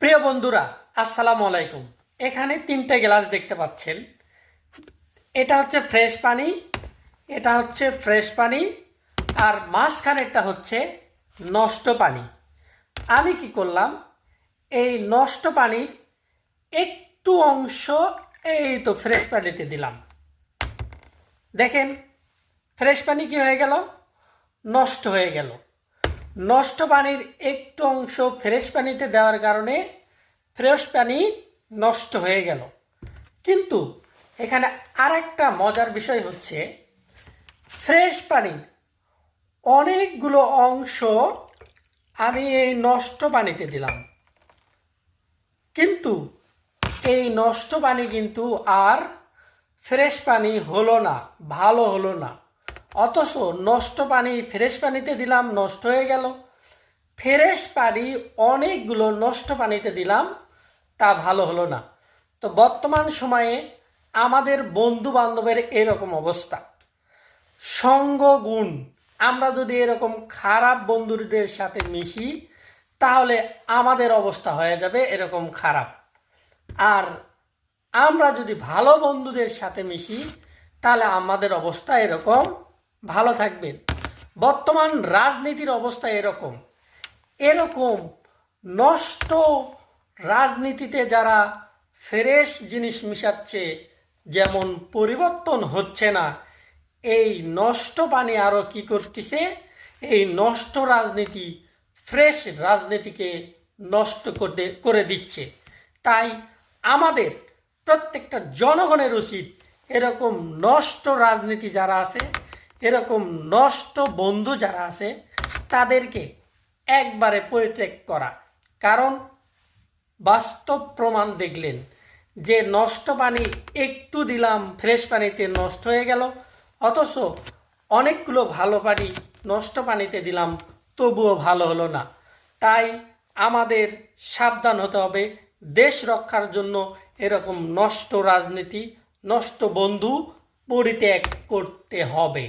প্রিয় বন্ধুরা, আসসালামু আলাইকুম। এখানে তিনটে গ্লাস দেখতে পাচ্ছেন। এটা হচ্ছে ফ্রেশ পানি, এটা হচ্ছে ফ্রেশ পানি, আর মাঝখানেরটা হচ্ছে নষ্ট পানি। আমি কি করলাম, এই নষ্ট পানির একটু অংশ এই তো ফ্রেশ পানিতে দিলাম। দেখেন ফ্রেশ পানি কি হয়ে গেল, নষ্ট হয়ে গেল। নষ্ট পানির একটু অংশ ফ্রেশ পানিতে দেওয়ার কারণে ফ্রেশ পানি নষ্ট হয়ে গেল। কিন্তু এখানে আরেকটা মজার বিষয় হচ্ছে, ফ্রেশ পানির অনেকগুলো অংশ আমি এই নষ্ট পানিতে দিলাম, কিন্তু এই নষ্ট পানি কিন্তু আর ফ্রেশ পানি হলো না, ভালো হলো না। অথচ নষ্ট পানি ফ্রেশ পানিতে দিলাম, নষ্ট হয়ে গেল। ফ্রেশ পানি অনেকগুলো নষ্ট পানিতে দিলাম, তা ভালো হলো না। তো বর্তমান সময়ে আমাদের বন্ধু বান্ধবের এরকম অবস্থা। সঙ্গ গুণ, আমরা যদি এরকম খারাপ বন্ধুদের সাথে মিশি তাহলে আমাদের অবস্থা হয়ে যাবে এরকম খারাপ। আর আমরা যদি ভালো বন্ধুদের সাথে মিশি তাহলে আমাদের অবস্থা এরকম ভালো থাকবে। বর্তমান রাজনীতির অবস্থা এরকম এরকম নষ্ট রাজনীতিতে যারা ফ্রেশ জিনিস মিশাচ্ছে, যেমন পরিবর্তন হচ্ছে না, এই নষ্ট পানি আরো কি করতেছে, এই নষ্ট রাজনীতি ফ্রেশ রাজনীতিকে নষ্ট করে দিচ্ছে। তাই আমাদের প্রত্যেকটা জনগণের উচিত এরকম নষ্ট রাজনীতি যারা আছে, এরকম নষ্ট বন্ধু যারা আছে, তাদেরকে একবারে পরিত্যাগ করা। কারণ বাস্তব প্রমাণ দেখলেন যে নষ্ট পানি একটু দিলাম ফ্রেশ পানিতে নষ্ট হয়ে গেল, অথচ অনেকগুলো ভালো পানি নষ্ট পানিতে দিলাম, তবুও ভালো হলো না। তাই আমাদের সাবধান হতে হবে। দেশ রক্ষার জন্য এরকম নষ্ট রাজনীতি, নষ্ট বন্ধু পরিত্যাগ করতে হবে।